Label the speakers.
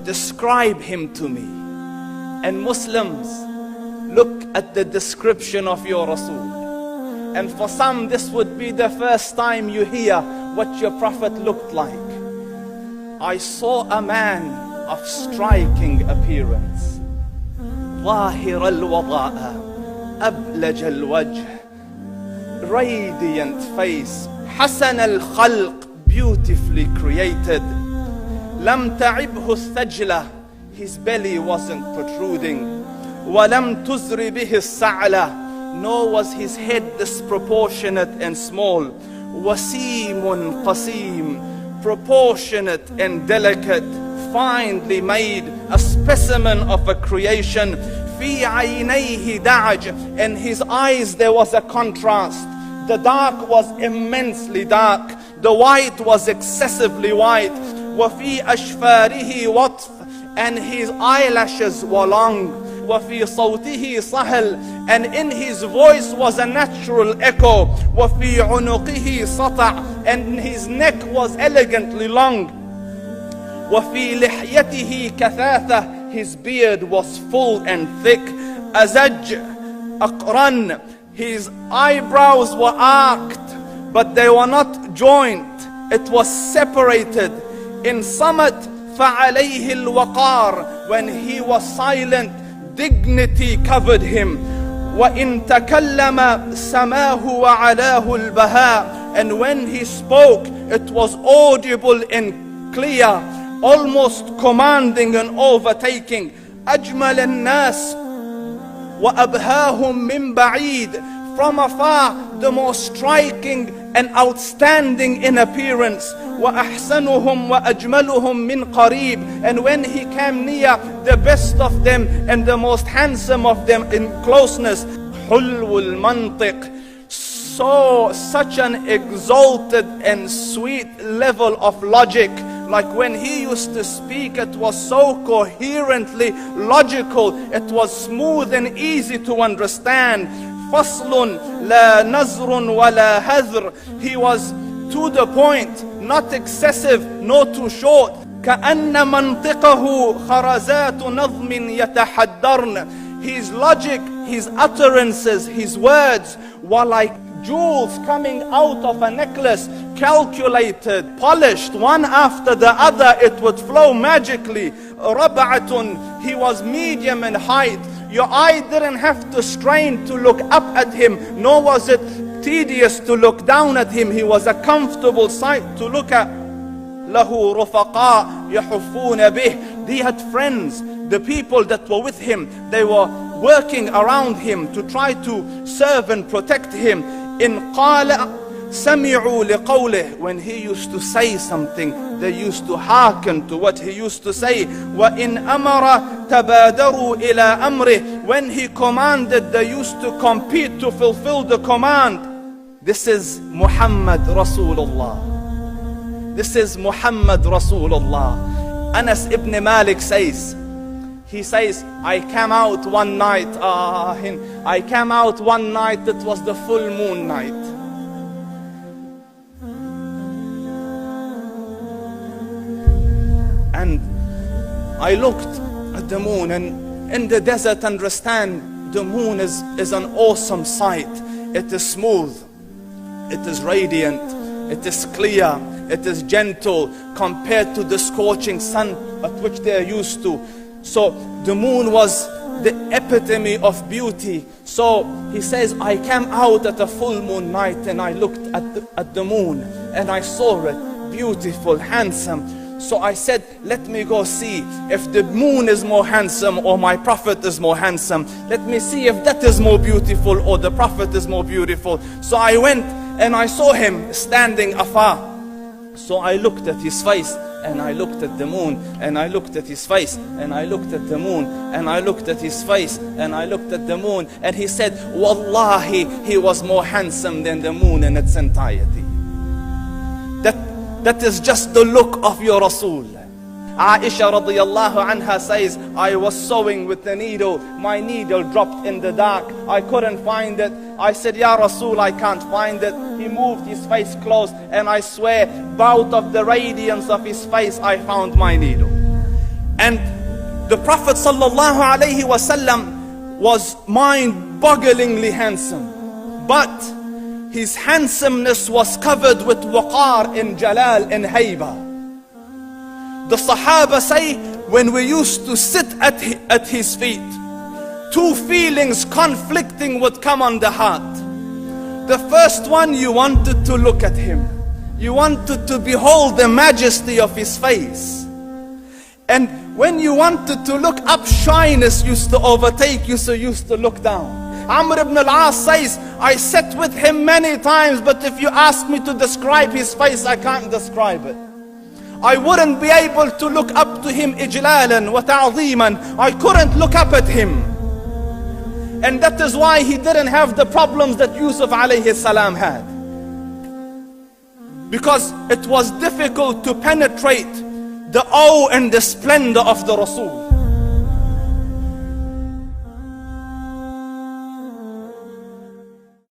Speaker 1: describe him to me. And Muslims, look at the description of your Rasul. And for some, this would be the first time you hear what your Prophet looked like. I saw a man of striking appearance. ظاهر الوضاء أبلج الوجه, radiant face, حسن الخلق, beautifully created. لم تعبه الثجلة, his belly wasn't protruding. ولم تزر به السعلة, nor was his head disproportionate and small. وسيم قسيم, proportionate and delicate, finely made, a specimen of a creation. في عينيه دعج, in his eyes there was a contrast. The dark was immensely dark, the white was excessively white. وفي أشفاره وطف, and his eyelashes were long. وفي صوته صهل, and in his voice was a natural echo. وفي عنقه سطع, and his neck was elegantly long. وفي لحيته كثاثة, his beard was full and thick. أزج أقرن, his eyebrows were arched, but they were not joined. It was separated. In صمت فعليه الوقار, when he was silent, dignity covered him. وإن تكلم سماه وعلاه البهاء, and when he spoke, it was audible and clear, almost commanding and overtaking. أجمل الناس وأبهاهم من بعيد, from afar the most striking and outstanding in appearance. وأحسنهم وأجملهم من قريب, and when he came near, the best of them and the most handsome of them in closeness. حلو المنطق, such an exalted and sweet level of logic. Like when he used to speak, it was so coherently logical, it was smooth and easy to understand. فصل لا نزر ولا هذر, he was to the point, not excessive nor too short. كأن منطقه خرزات نظم يتحدرن, his logic, his utterances, his words were like jewels coming out of a necklace, calculated, polished, one after the other, it would flow magically. ربعة, he was medium in height. Your eye didn't have to strain to look up at him, nor was it tedious to look down at him. He was a comfortable sight to look at. له رفقاء يحفون به, he had friends, the people that were with him, they were working around him to try to serve and protect him. إن قال سمعوا لقوله, when he used to say something, they used to hearken to what he used to say. وإن أمر تبادروا إلى أمره, when he commanded, they used to compete to fulfill the command. This is Muhammad Rasulullah. This is Muhammad Rasulullah. Anas ibn Malik says, he says, I came out one night, it was the full moon night. And I looked at the moon, and in the desert, understand, the moon is an awesome sight. It is smooth, it is radiant, it is clear, it is gentle compared to the scorching sun at which they are used to. So the moon was the epitome of beauty. So he says, I came out at a full moon night and I looked at the moon and I saw it beautiful, handsome. So I said, let me go see if the moon is more handsome or my Prophet is more handsome. Let me see if that is more beautiful or the Prophet is more beautiful. So I went and I saw him standing afar. So I looked at his face and I looked at the moon, and I looked at his face, and I looked at the moon, and I looked at his face, and I looked at the moon, and he said, Wallahi, he was more handsome than the moon in its entirety. That is just the look of your Rasul. Aisha radiyallahu anha says, I was sewing with the needle, my needle dropped in the dark, I couldn't find it. I said, Ya Rasul, I can't find it. He moved his face close, and I swear, out of the radiance of his face, I found my needle. And the Prophet ﷺ was mind-bogglingly handsome, but his handsomeness was covered with waqar and jalal and hayba. The Sahaba say, when we used to sit at his feet, two feelings conflicting would come on the heart. The first one, you wanted to look at him. You wanted to behold the majesty of his face. And when you wanted to look up, shyness used to overtake you, so you used to look down. Amr ibn al-As says, I sat with him many times, but if you ask me to describe his face, I can't describe it. I wouldn't be able to look up to him ijlalan wa ta'zeeman. I couldn't look up at him. And that is why he didn't have the problems that Yusuf alayhi salam had. Because it was difficult to penetrate the awe and the splendor of the Rasul.